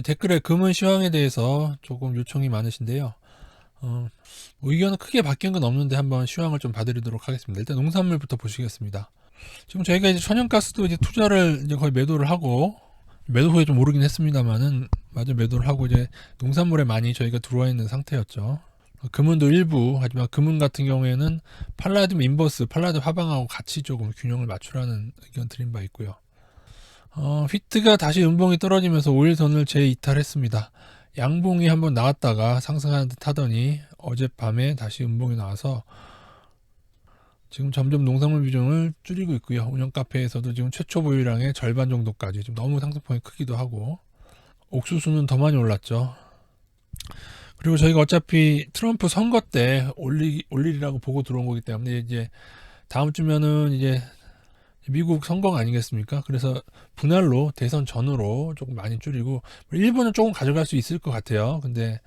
댓글에 금은 시황에 대해서 조금 요청이 많으신데요. 의견은 크게 바뀐 건 없는데 한번 시황을 좀 봐드리도록 하겠습니다. 일단 농산물부터 보시겠습니다. 지금 저희가 이제 천연가스도 이제 투자를 이제 거의 매도를 하고, 매도 후에 좀 오르긴 했습니다만은 마저 매도를 하고 이제 농산물에 많이 저희가 들어와 있는 상태였죠. 금은도 일부, 하지만 금은 같은 경우에는 팔라듐 인버스, 팔라듐 하방하고 같이 조금 균형을 맞추라는 의견 드린 바 있고요. 휘트가 다시 음봉이 떨어지면서 5일선을 재이탈했습니다. 양봉이 한번 나왔다가 상승하는 듯 하더니 어젯밤에 다시 음봉이 나와서 지금 점점 농산물 비중을 줄이고 있고요. 운영 카페에서도 지금 최초 보유량의 절반 정도까지 좀 너무 상승폭이 크기도 하고, 옥수수는 더 많이 올랐죠. 그리고 저희가 어차피 트럼프 선거 때 올리리라고 보고 들어온 거기 때문에 이제 다음 주면은 이제 미국 선거가 아니겠습니까? 그래서 분할로 대선 전으로 조금 많이 줄이고, 일부는 조금 가져갈 수 있을 것 같아요. 근데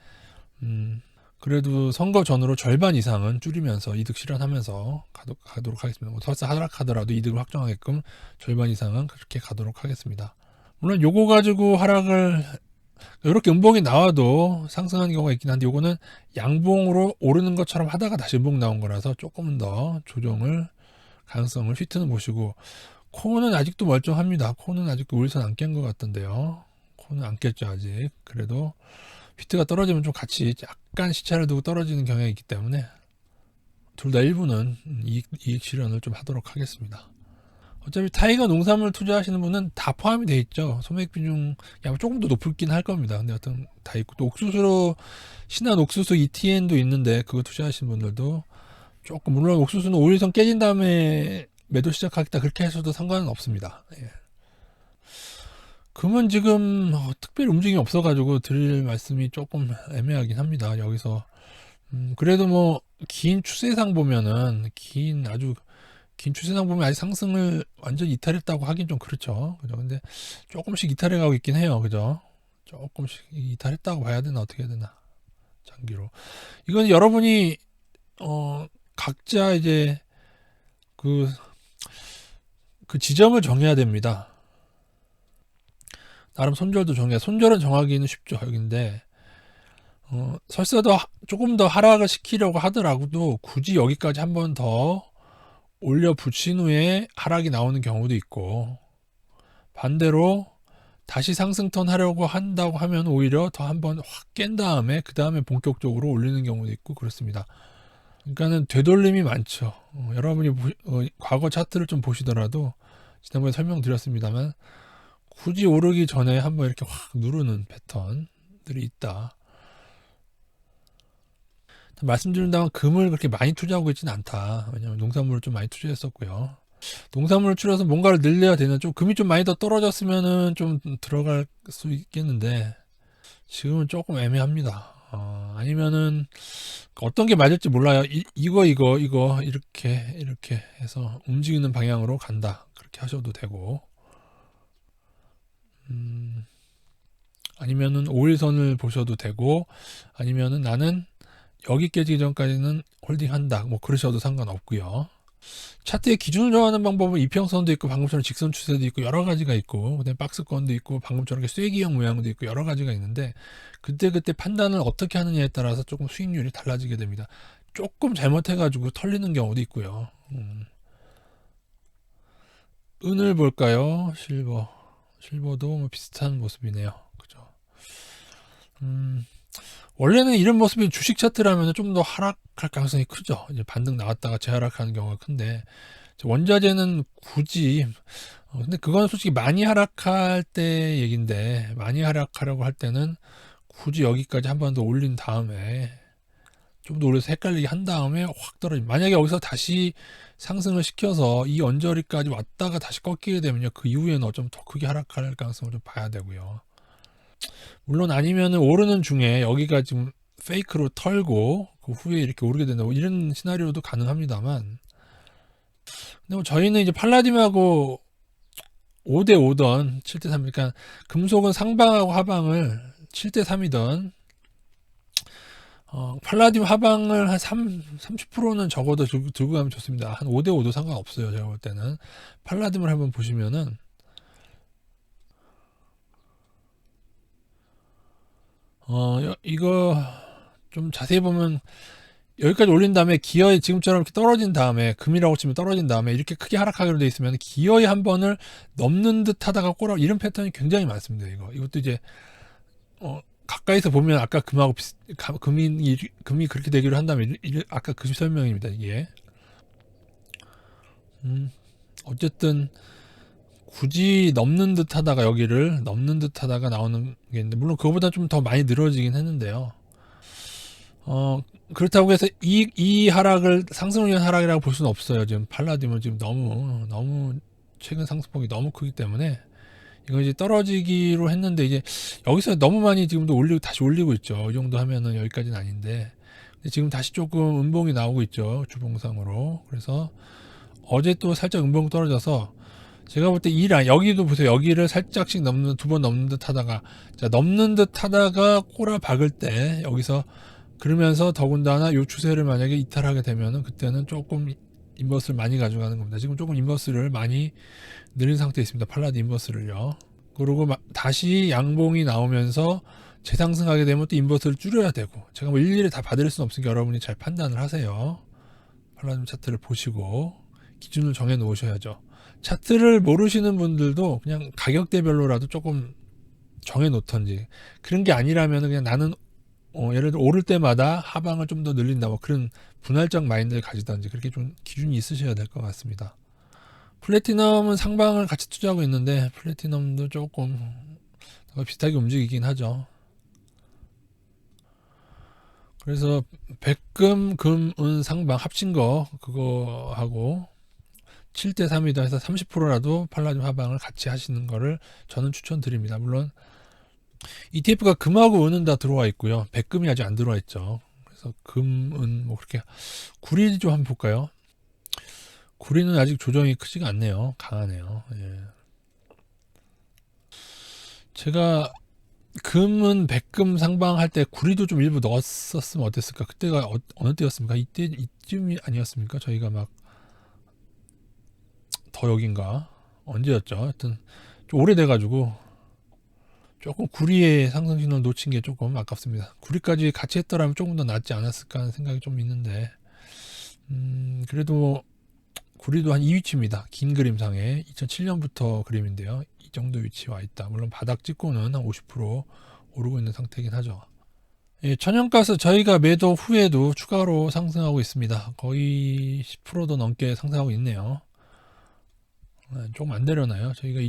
그래도 선거 전으로 절반 이상은 줄이면서 이득 실현하면서 가도록 하겠습니다. 뭐 설사 하락하더라도 이득을 확정하게끔 절반 이상은 그렇게 가도록 하겠습니다. 물론 요거 가지고 하락을, 이렇게 음봉이 나와도 상승하는 경우가 있긴 한데, 요거는 양봉으로 오르는 것처럼 하다가 다시 음봉 나온 거라서 조금 더 조정을 가능성을 휘트는 보시고, 코는 아직도 멀쩡합니다. 코는 아직도 우일선 안 깬 것 같던데요. 코는 안 깼죠 아직. 그래도 휘트가 떨어지면 좀 같이 약간 시차를 두고 떨어지는 경향이 있기 때문에 둘 다 일부는 이익 실현을 좀 하도록 하겠습니다. 어차피 타이거 농산물 투자하시는 분은 다 포함이 돼 있죠. 소매액 비중 아마 조금 더 높긴 할 겁니다. 근데 어떤 다 있고, 또 옥수수로 신한 옥수수 ETN도 있는데 그거 투자하시는 분들도 조금, 물론 옥수수는 5일선 깨진 다음에 매도 시작하겠다 그렇게 해서도 상관은 없습니다. 예. 금은 지금 특별히 움직임이 없어가지고 드릴 말씀이 조금 애매하긴 합니다. 여기서 그래도 뭐 긴 추세상 보면은 아주 긴 추세상 보면 아직 상승을 완전 이탈했다고 하긴 좀 그렇죠. 그죠? 근데 조금씩 이탈해가고 있긴 해요. 그죠? 조금씩 이탈했다고 봐야 되나 어떻게 해야 되나, 장기로. 이건 여러분이 각자 이제 그, 그 지점을 정해야 됩니다. 나름 손절은 정하기는 쉽죠. 여기인데 설사 조금 더 하락을 시키려고 하더라도 굳이 여기까지 한번 더 올려 붙인 후에 하락이 나오는 경우도 있고, 반대로 다시 상승턴 하려고 한다고 하면 오히려 더 한번 확 깬 다음에 그 다음에 본격적으로 올리는 경우도 있고 그렇습니다. 그러니까는 되돌림이 많죠. 여러분이 과거 차트를 좀 보시더라도 지난번에 설명드렸습니다만 굳이 오르기 전에 한번 이렇게 확 누르는 패턴들이 있다. 말씀드린다면 금을 그렇게 많이 투자하고 있지는 않다. 왜냐면 농산물을 좀 많이 투자했었고요. 농산물을 줄여서 뭔가를 늘려야 되는, 좀 금이 좀 많이 더 떨어졌으면은 좀 들어갈 수 있겠는데 지금은 조금 애매합니다. 아니면은 어떤 게 맞을지 몰라요. 이거 이렇게 해서 움직이는 방향으로 간다, 그렇게 하셔도 되고, 아니면은 5일선을 보셔도 되고, 아니면은 나는 여기 깨지기 전까지는 홀딩한다, 뭐 그러셔도 상관없고요. 차트의 기준을 정하는 방법은 이평선도 있고 방금처럼 직선 추세도 있고 여러 가지가 있고, 그다음에 박스권도 있고 방금처럼 쐐기형 모양도 있고 여러 가지가 있는데, 그때그때 판단을 어떻게 하느냐에 따라서 조금 수익률이 달라지게 됩니다. 조금 잘못해가지고 털리는 경우도 있고요. 은을 볼까요? 실버도 뭐 비슷한 모습이네요. 그죠? 원래는 이런 모습이 주식 차트라면 좀 더 하락할 가능성이 크죠. 이제 반등 나왔다가 재하락하는 경우가 큰데, 원자재는 굳이, 근데 그건 솔직히 많이 하락할 때 얘긴데, 많이 하락하려고 할 때는 굳이 여기까지 한 번 더 올린 다음에 좀 더 올려서 헷갈리게 한 다음에 확 떨어지, 만약에 여기서 다시 상승을 시켜서 이 언저리까지 왔다가 다시 꺾이게 되면요, 그 이후에는 좀 더 크게 하락할 가능성을 좀 봐야 되고요. 물론 아니면은 오르는 중에 여기가 지금 페이크로 털고 그 후에 이렇게 오르게 된다, 뭐 이런 시나리오도 가능합니다만, 근데 뭐 저희는 이제 팔라딘하고 5대 5던 7대 3, 그러니까 금속은 상방하고 하방을 7대 3이던, 팔라딘 하방을 한 30%는 적어도 들고 가면 좋습니다. 한 5대 5도 상관없어요. 제가 볼 때는 팔라딘을 한번 보시면은 이거 좀 자세히 보면 여기까지 올린 다음에 기어이 지금처럼 이렇게 떨어진 다음에 금이라고 치면 떨어진 다음에 이렇게 크게 하락하기로 돼 있으면 기어이 한 번을 넘는 듯 하다가 꼬라 이런 패턴이 굉장히 많습니다. 이것도 이제 가까이서 보면 아까 금하고 금이 그렇게 되기로 한다면 아까 그 설명입니다. 이게 어쨌든 굳이 넘는 듯 하다가 여기를 넘는 듯 하다가 나오는 게 있는데 물론 그거보다 좀 더 많이 늘어지긴 했는데요. 그렇다고 해서 이 하락을 상승을 위한 하락이라고 볼 수는 없어요. 지금 팔라듐은 지금 너무 최근 상승폭이 너무 크기 때문에 이거 이제 떨어지기로 했는데 이제 여기서 너무 많이 지금도 다시 올리고 있죠. 이 정도 하면은 여기까지는 아닌데 지금 다시 조금 음봉이 나오고 있죠. 주봉상으로. 그래서 어제 또 살짝 음봉 떨어져서 제가 볼 때 이 라인 여기도 보세요. 여기를 살짝씩 두 번 넘는 듯 하다가 자 넘는 듯 하다가 꼬라 박을 때 여기서 그러면서 더군다나 이 추세를 만약에 이탈하게 되면은 그때는 조금 인버스를 많이 가져가는 겁니다. 지금 조금 인버스를 많이 늘린 상태에 있습니다. 팔라딘 인버스를요. 그리고 다시 양봉이 나오면서 재상승하게 되면 또 인버스를 줄여야 되고 제가 뭐 일일이 다 받을 수는 없으니까 여러분이 잘 판단을 하세요. 팔라딘 차트를 보시고 기준을 정해 놓으셔야죠. 차트를 모르시는 분들도 그냥 가격대별로라도 조금 정해 놓던지 그런 게 아니라면 그냥 나는 예를 들어 오를 때마다 하방을 좀 더 늘린다 뭐 그런 분할적 마인드를 가지던지 그렇게 좀 기준이 있으셔야 될 것 같습니다. 플래티넘은 상방을 같이 투자하고 있는데 플래티넘도 조금 비슷하게 움직이긴 하죠. 그래서 백금, 금, 은, 상방 합친 거 그거 하고 7대 3이다 해서 30%라도 팔라듐 하방을 같이 하시는 거를 저는 추천드립니다. 물론 ETF가 금하고 은은 다 들어와 있고요. 백금이 아직 안 들어와 있죠. 그래서 금, 은 뭐 그렇게 구리 좀 한번 볼까요? 구리는 아직 조정이 크지가 않네요. 강하네요. 예. 제가 금은 백금 상방할 때 구리도 좀 일부 넣었었으면 어땠을까? 그때가 어느 때였습니까? 이쯤이 아니었습니까? 저희가 막 더 여긴가? 언제였죠? 하여튼 좀 오래돼가지고 조금 구리의 상승 신호를 놓친 게 조금 아깝습니다. 구리까지 같이 했더라면 조금 더 낫지 않았을까 하는 생각이 좀 있는데 그래도 구리도 한 이 위치입니다. 긴 그림상에 2007년부터 그림인데요. 이 정도 위치에 와 있다. 물론 바닥 찍고는 한 50% 오르고 있는 상태이긴 하죠. 예, 천연가스 저희가 매도 후에도 추가로 상승하고 있습니다. 거의 10%도 넘게 상승하고 있네요. 조금 안 내려나요? 저희가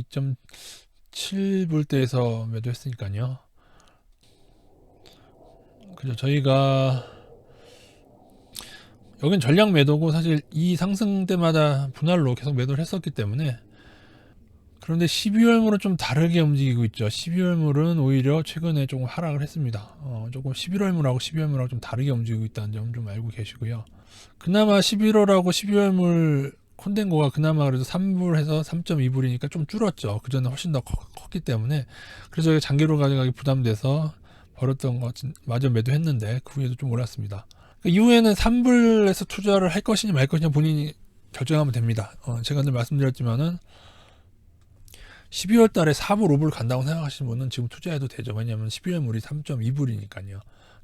2.7불대에서 매도했으니까요. 그죠? 저희가 여긴 전량 매도고 사실 이 상승 때마다 분할로 계속 매도를 했었기 때문에 그런데 12월물은 좀 다르게 움직이고 있죠. 12월물은 오히려 최근에 조금 하락을 했습니다. 조금 11월물하고 12월물하고 좀 다르게 움직이고 있다는 점 좀 알고 계시고요. 그나마 11월하고 12월물 콘덴고가 그나마 그래도 3불에서 3.2불이니까 좀 줄었죠. 그 전에 훨씬 더 컸기 때문에 그래서 장기로 가져가기 부담돼서 벌었던 거 마저 매도했는데 그 후에도 좀 올랐습니다. 그 이후에는 3불에서 투자를 할 것이냐 말 것이냐 본인이 결정하면 됩니다. 제가 늘 말씀드렸지만은 12월 달에 4불, 5불 간다고 생각하시는 분은 지금 투자해도 되죠. 왜냐하면 12월 물이 3.2불이니까요.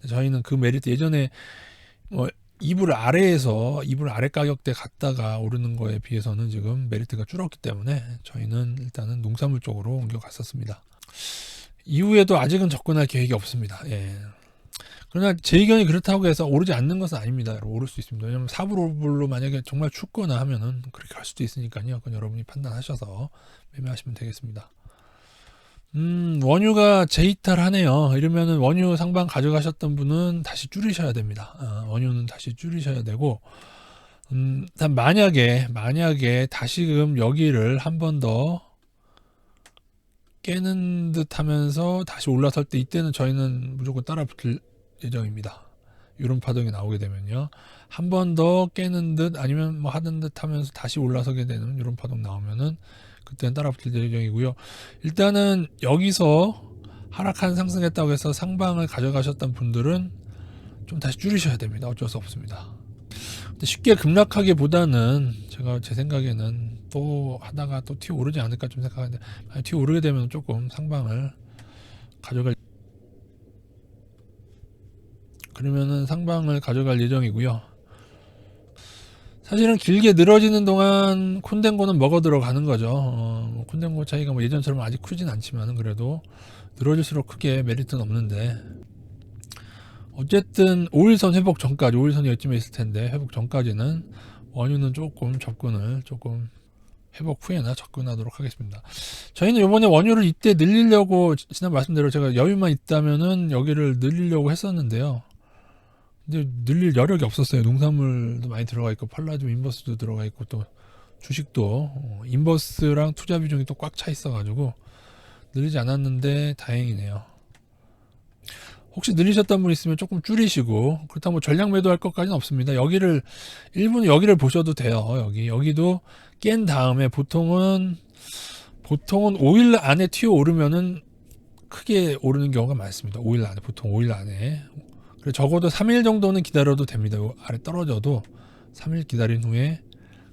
저희는 그 메리트 예전에 뭐 2불 아래에서 2불 아래 가격대 갔다가 오르는 거에 비해서는 지금 메리트가 줄었기 때문에 저희는 일단은 농산물 쪽으로 옮겨갔었습니다. 이후에도 아직은 접근할 계획이 없습니다. 예. 그러나 제 의견이 그렇다고 해서 오르지 않는 것은 아닙니다. 오를 수 있습니다. 왜냐하면 4불, 5불로 만약에 정말 춥거나 하면은 그렇게 갈 수도 있으니까요. 그건 여러분이 판단하셔서 매매하시면 되겠습니다. 원유가 재이탈하네요. 이러면은 원유 상방 가져가셨던 분은 다시 줄이셔야 됩니다. 원유는 다시 줄이셔야 되고, 일단 만약에 다시금 여기를 한 번 더 깨는 듯 하면서 다시 올라설 때 이때는 저희는 무조건 따라 붙을 예정입니다. 이런 파동이 나오게 되면요. 한 번 더 깨는 듯 아니면 뭐 하던 듯 하면서 다시 올라서게 되는 이런 파동 나오면은 그때는 따라 붙을 예정이고요. 일단은 여기서 하락한 상승했다고 해서 상방을 가져가셨던 분들은 좀 다시 줄이셔야 됩니다. 어쩔 수 없습니다. 근데 쉽게 급락하기보다는 제가 제 생각에는 또 하다가 또 튀어 오르지 않을까 좀 생각하는데 튀어 오르게 되면 조금 상방을 가져갈 그러면은 상방을 가져갈 예정이고요. 사실은 길게 늘어지는 동안 콘덴고는 먹어 들어가는 거죠. 콘덴고 차이가 뭐 예전처럼 아직 크진 않지만 그래도 늘어질수록 크게 메리트는 없는데, 어쨌든 5일선 회복 전까지, 5일선이 여쯤에 있을 텐데 회복 전까지는 원유는 조금 접근을 조금 회복 후에나 접근하도록 하겠습니다. 저희는 이번에 원유를 이때 늘리려고, 지난 말씀대로 제가 여유만 있다면은 여기를 늘리려고 했었는데요. 근데 늘릴 여력이 없었어요. 농산물도 많이 들어가 있고 팔라듐 인버스도 들어가 있고 또 주식도 인버스랑 투자 비중이 또 꽉 차 있어가지고 늘리지 않았는데 다행이네요. 혹시 늘리셨던 분 있으면 조금 줄이시고, 그렇다고 뭐 전량 매도할 것까지는 없습니다. 여기를 일부는 여기를 보셔도 돼요. 여기도 깬 다음에 보통은 5일 안에 튀어 오르면은 크게 오르는 경우가 많습니다. 5일 안에, 보통 5일 안에. 그래서 적어도 3일 정도는 기다려도 됩니다. 아래 떨어져도 3일 기다린 후에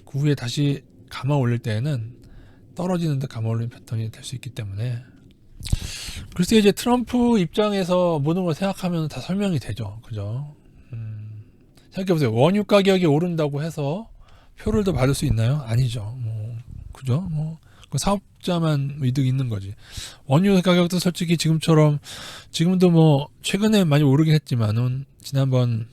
그 후에 다시 감아 올릴 때에는 떨어지는데 감아 올리는 패턴이 될 수 있기 때문에. 글쎄, 이제 트럼프 입장에서 모든 걸 생각하면 다 설명이 되죠. 그죠? 생각해보세요. 원유 가격이 오른다고 해서 표를 더 받을 수 있나요? 아니죠. 그죠? 그 사업자만 이득 있는 거지. 원유 가격도 솔직히 지금도 최근에 많이 오르긴 했지만은, 지난번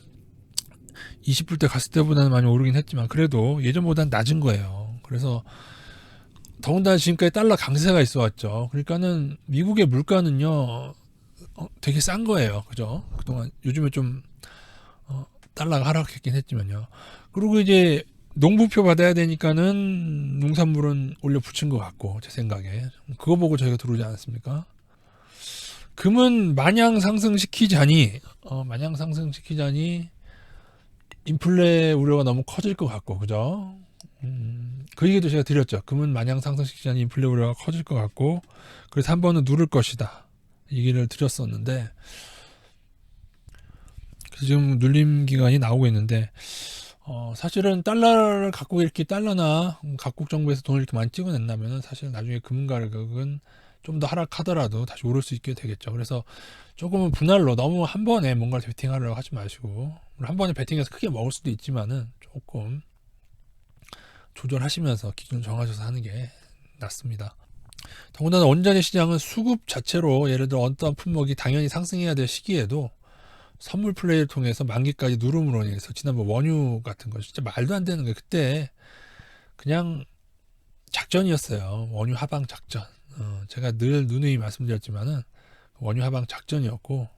20불 때 갔을 때보다는 많이 오르긴 했지만, 그래도 예전보다는 낮은 거예요. 그래서 더군다나 지금까지 달러 강세가 있어 왔죠. 그러니까는 미국의 물가는요, 되게 싼 거예요. 그죠? 그동안 요즘에 좀 달러가 하락했긴 했지만요. 그리고 이제 농부표 받아야 되니까는 농산물은 올려 붙인 것 같고, 제 생각에 그거 보고 저희가 들어오지 않았습니까? 금은 마냥 상승시키자니 인플레 우려가 너무 커질 것 같고, 그죠? 그 얘기도 제가 드렸죠. 금은 마냥 상승시키자니 인플레 우려가 커질 것 같고, 그래서 한 번은 누를 것이다, 얘기를 드렸었는데, 그래서 지금 눌림 기간이 나오고 있는데, 사실은 달러를 갖고 이렇게 달러나 각국 정부에서 돈을 이렇게 많이 찍어낸다면 사실 나중에 금 가격은 좀 더 하락하더라도 다시 오를 수 있게 되겠죠. 그래서 조금은 분할로 너무 한 번에 뭔가를 베팅하려고 하지 마시고, 한 번에 베팅해서 크게 먹을 수도 있지만은 조금 조절하시면서 기준을 정하셔서 하는 게 낫습니다. 더군다나 원자재 시장은 수급 자체로, 예를 들어 어떤 품목이 당연히 상승해야 될 시기에도 선물 플레이를 통해서 만기까지 누름으로 인해서, 지난번 원유 같은 거 진짜 말도 안 되는 거예요. 그때 그냥 작전이었어요. 원유 하방 작전. 제가 늘 누누이 말씀드렸지만은 원유 하방 작전이었고,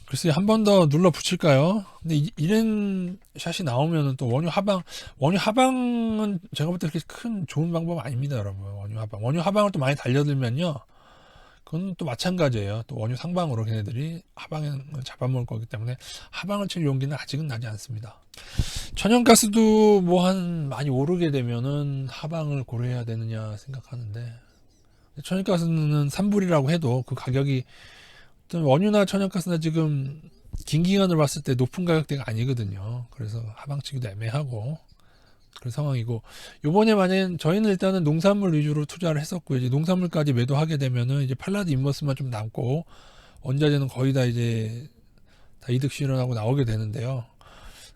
글쎄 한 번 더 눌러 붙일까요? 근데 이런 샷이 나오면은 또 원유 하방은 제가 볼 때 그렇게 큰 좋은 방법 아닙니다, 여러분. 원유 하방을 또 많이 달려들면요, 그건 또 마찬가지예요. 또 원유 상방으로 걔네들이 하방을 잡아먹을 거기 때문에 하방을 칠 용기는 아직은 나지 않습니다. 천연가스도 많이 오르게 되면은 하방을 고려해야 되느냐 생각하는데, 천연가스는 3불이라고 해도 그 가격이 원유나 천연가스나 지금 긴 기간을 봤을 때 높은 가격대가 아니거든요. 그래서 하방치기도 애매하고 그런 상황이고, 요번에 만약에 저희는 일단은 농산물 위주로 투자를 했었고, 이제 농산물까지 매도하게 되면은 이제 팔라드 인버스만 좀 남고 원자재는 거의 다 이제 다 이득 실현하고 나오게 되는데요.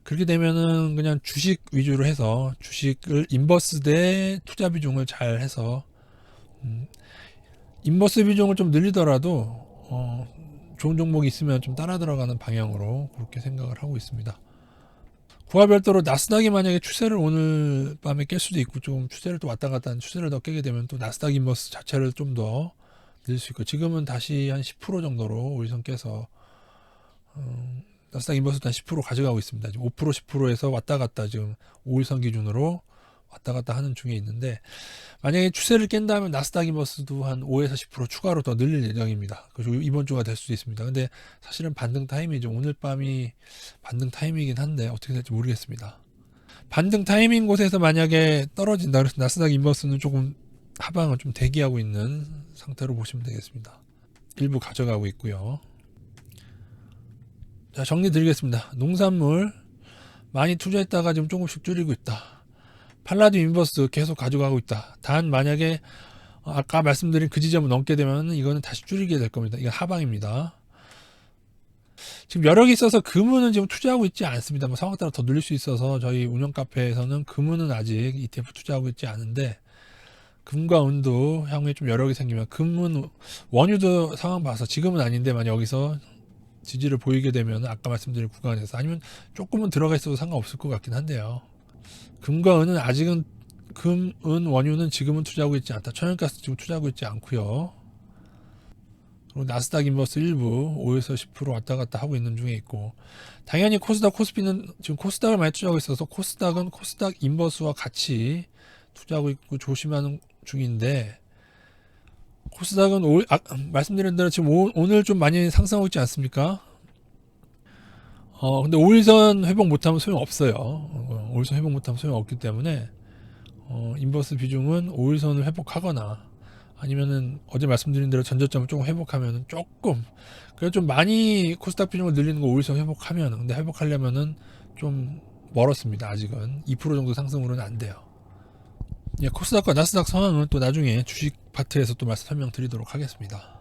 그렇게 되면은 그냥 주식 위주로 해서 주식을 인버스 대 투자 비중을 잘 해서 인버스 비중을 좀 늘리더라도 좋은 종목이 있으면 좀 따라 들어가는 방향으로 그렇게 생각을 하고 있습니다. 그와 별도로 나스닥이 만약에 추세를 오늘 밤에 깰 수도 있고, 좀 추세를 또 왔다 갔다 하는 추세를 더 깨게 되면 또 나스닥 인버스 자체를 좀 더 늘릴 수 있고, 지금은 다시 한 10% 정도로 우일선 깨서 나스닥 인버스도 한 10% 가져가고 있습니다. 지금 5% 10%에서 왔다 갔다 지금 5일선 기준으로 왔다 갔다 하는 중에 있는데, 만약에 추세를 깬다면 나스닥 인버스도 한 5에서 10% 추가로 더 늘릴 예정입니다. 그리고 이번 주가 될 수도 있습니다. 근데 사실은 반등 타이밍이죠. 오늘 밤이 반등 타이밍이긴 한데 어떻게 될지 모르겠습니다. 반등 타이밍 곳에서 만약에 떨어진다 그래서 나스닥 인버스는 조금 하방을 좀 대기하고 있는 상태로 보시면 되겠습니다. 일부 가져가고 있고요. 자, 정리 드리겠습니다. 농산물 많이 투자했다가 지금 조금씩 줄이고 있다. 팔라듐 인버스 계속 가져가고 있다. 단 만약에 아까 말씀드린 그 지점을 넘게 되면 이거는 다시 줄이게 될 겁니다. 이건 하방입니다. 지금 여력이 있어서 금은은 지금 투자하고 있지 않습니다. 뭐 상황 따라 더 늘릴 수 있어서 저희 운영 카페에서는 금은은 아직 ETF 투자하고 있지 않은데, 금과 은도 향후에 좀 여력이 생기면, 금은 원유도 상황 봐서 지금은 아닌데 만약 여기서 지지를 보이게 되면 아까 말씀드린 구간에서, 아니면 조금은 들어가 있어도 상관없을 것 같긴 한데요. 금과 은은 아직은, 금, 은, 원유는 지금은 투자하고 있지 않다. 천연가스 지금 투자하고 있지 않고요. 그리고 나스닥 인버스 일부 5에서 10% 왔다 갔다 하고 있는 중에 있고, 당연히 코스닥, 코스피는 지금 코스닥을 많이 투자하고 있어서 코스닥은 코스닥 인버스와 같이 투자하고 있고 조심하는 중인데, 코스닥은 말씀드린 대로 지금 오늘 좀 많이 상승하고 있지 않습니까? 근데 5일선 회복 못하면 소용없어요. 5일선 회복 못하면 소용없기 때문에 인버스 비중은 5일선을 회복하거나, 아니면은 어제 말씀드린 대로 전저점을 조금 회복하면은 조금, 그래도 좀 많이 코스닥 비중을 늘리는 거 5일선 회복하면, 근데 회복하려면은 좀 멀었습니다. 아직은 2% 정도 상승으로는 안 돼요. 예, 코스닥과 나스닥 상황은 또 나중에 주식 파트에서 또 설명드리도록 하겠습니다.